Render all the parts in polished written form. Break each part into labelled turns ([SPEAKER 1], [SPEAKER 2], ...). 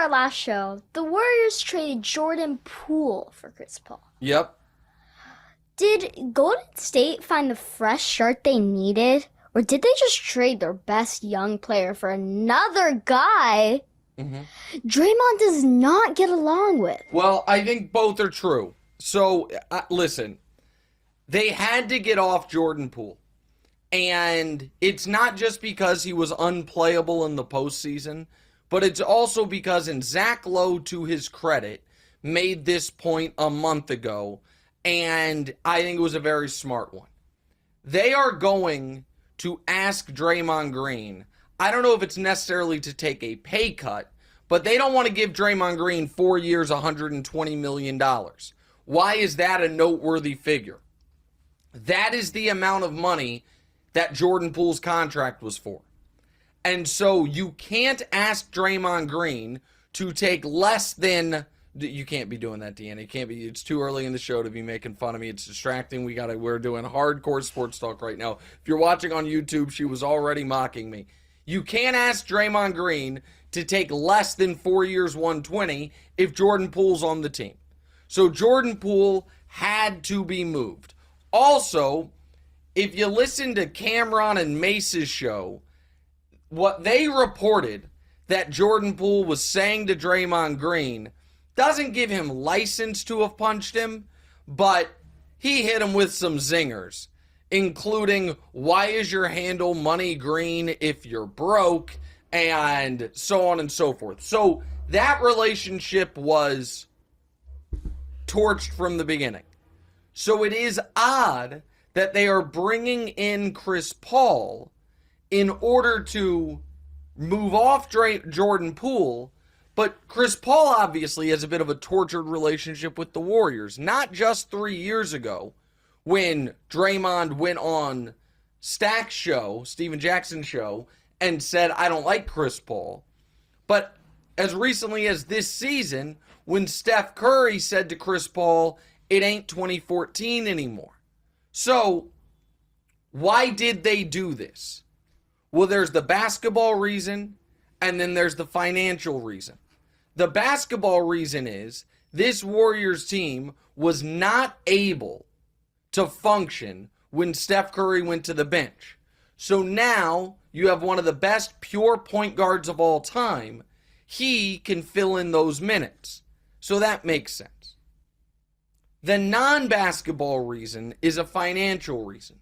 [SPEAKER 1] our last show, the Warriors traded Jordan Poole for Chris Paul.
[SPEAKER 2] Yep.
[SPEAKER 1] Did Golden State find the fresh start they needed? Or did they just trade their best young player for another guy Draymond does not get along with?
[SPEAKER 2] Well, I think both are true. So, listen, they had to get off Jordan Poole. And it's not just because he was unplayable in the postseason, but it's also because, and Zach Lowe, to his credit, made this point a month ago, and I think it was a very smart one. They are going to ask Draymond Green, I don't know if it's necessarily to take a pay cut, but they don't want to give Draymond Green 4 years, $120 million. Why is that a noteworthy figure? That is the amount of money that Jordan Poole's contract was for. And so you can't ask Draymond Green to take less than... You can't be doing that, Deanna. It can't be. It's too early in the show to be making fun of me. It's distracting. We're doing hardcore sports talk right now. If you're watching on YouTube, she was already mocking me. You can't ask Draymond Green to take less than 4 years, 120 if Jordan Poole's on the team. So Jordan Poole had to be moved. Also, if you listen to Cameron and Mace's show, what they reported that Jordan Poole was saying to Draymond Green doesn't give him license to have punched him, but he hit him with some zingers, including, why is your handle money green if you're broke, and so on and so forth. So that relationship was torched from the beginning. So it is odd that they are bringing in Chris Paul in order to move off Jordan Poole, but Chris Paul obviously has a bit of a tortured relationship with the Warriors. Not just 3 years ago when Draymond went on Stack's show, Steven Jackson's show, and said, I don't like Chris Paul. But as recently as this season, when Steph Curry said to Chris Paul, it ain't 2014 anymore. So, why did they do this? Well, there's the basketball reason, and then there's the financial reason. The basketball reason is this Warriors team was not able to function when Steph Curry went to the bench. So now you have one of the best pure point guards of all time. He can fill in those minutes. So that makes sense. The non-basketball reason is a financial reason.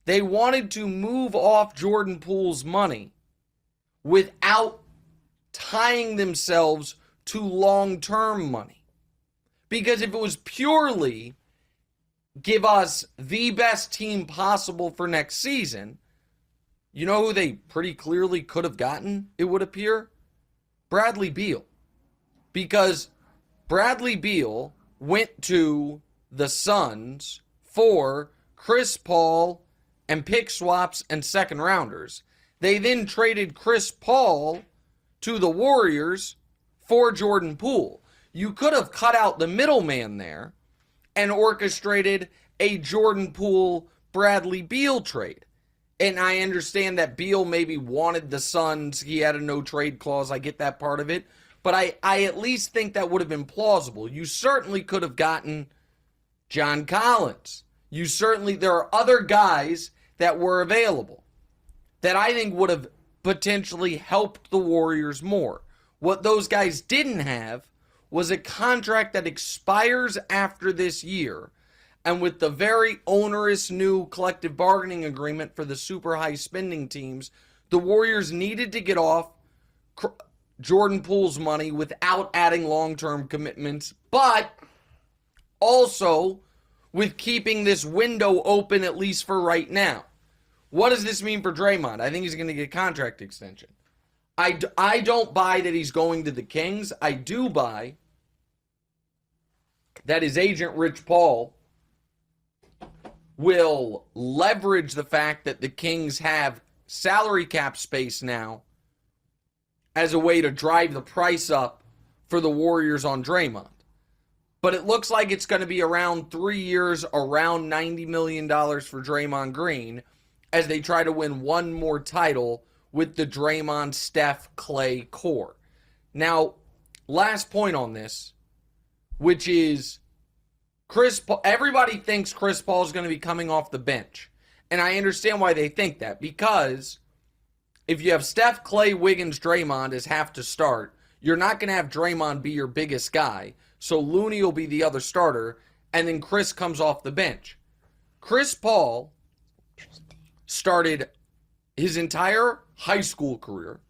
[SPEAKER 2] They wanted to move off Jordan Poole's money without tying themselves to long-term money. Because if it was purely give us the best team possible for next season, you know who they pretty clearly could have gotten, it would appear? Bradley Beal. Because Bradley Beal went to the Suns for Chris Paul and pick swaps and second rounders. They then traded Chris Paul to the Warriors for Jordan Poole. You could have cut out the middleman there and orchestrated a Jordan Poole Bradley Beal trade. And I understand that Beal maybe wanted the Suns. He had a no trade clause. I get that part of it. But I at least think that would have been plausible. You certainly could have gotten John Collins. There are other guys that were available that I think would have potentially helped the Warriors more. What those guys didn't have was a contract that expires after this year. And with the very onerous new collective bargaining agreement for the super high spending teams, the Warriors needed to get off Jordan Poole's money without adding long-term commitments, but also with keeping this window open at least for right now. What does this mean for Draymond? I think he's going to get a contract extension. I don't buy that he's going to the Kings. I do buy that his agent, Rich Paul, will leverage the fact that the Kings have salary cap space now as a way to drive the price up for the Warriors on Draymond. But it looks like it's going to be around 3 years, around $90 million for Draymond Green as they try to win one more title with the Draymond, Steph, Klay core. Now, last point on this, which is Chris Paul. Everybody thinks Chris Paul is going to be coming off the bench. And I understand why they think that, because if you have Steph, Klay, Wiggins, Draymond as have to start, you're not going to have Draymond be your biggest guy. So Looney will be the other starter, and then Chris comes off the bench. Chris Paul started his entire high school career,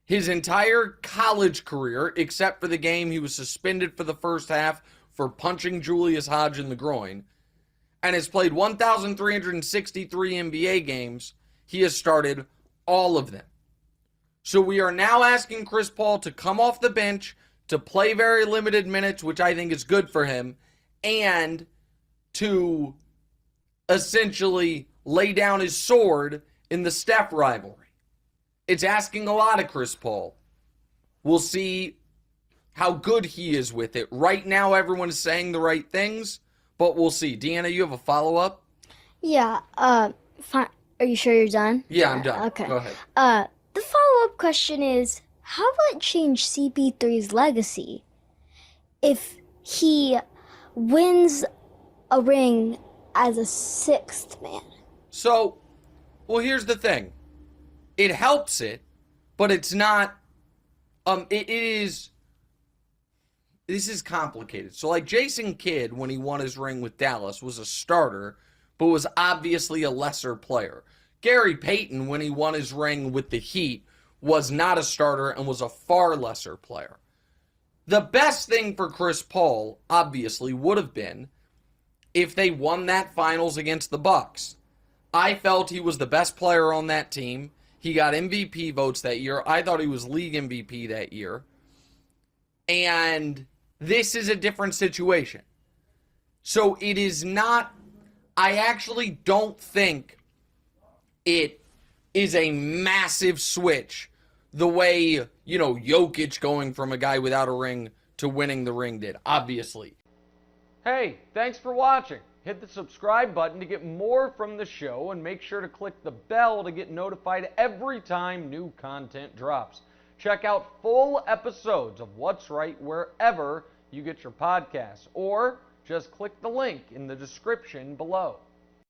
[SPEAKER 2] his entire college career, except for the game he was suspended for the first half for punching Julius Hodge in the groin, and has played 1,363 NBA games. He has started all of them. So we are now asking Chris Paul to come off the bench, to play very limited minutes, which I think is good for him, and to essentially lay down his sword in the Steph rivalry. It's asking a lot of Chris Paul. We'll see how good he is with it. Right now, everyone is saying the right things, but we'll see. Deanna, you have a follow-up?
[SPEAKER 1] Yeah, fine. Are you sure you're done?
[SPEAKER 2] Yeah, I'm done.
[SPEAKER 1] Okay.
[SPEAKER 2] Go ahead.
[SPEAKER 1] The follow-up question is, how will it change CP3's legacy if he wins a ring as a sixth man?
[SPEAKER 2] So, well, here's the thing. It helps it, but it's not, this is complicated. So, like, Jason Kidd, when he won his ring with Dallas, was a starter, but was obviously a lesser player. Gary Payton, when he won his ring with the Heat, was not a starter and was a far lesser player. The best thing for Chris Paul, obviously, would have been if they won that finals against the Bucks. I felt he was the best player on that team. He got MVP votes that year. I thought he was league MVP that year. And this is a different situation. So it is not, I actually don't think it is a massive switch the way, Jokic going from a guy without a ring to winning the ring did, obviously.
[SPEAKER 3] Hey, thanks for watching. Hit the subscribe button to get more from the show, and make sure to click the bell to get notified every time new content drops. Check out full episodes of What's Right wherever you get your podcasts, or just click the link in the description below.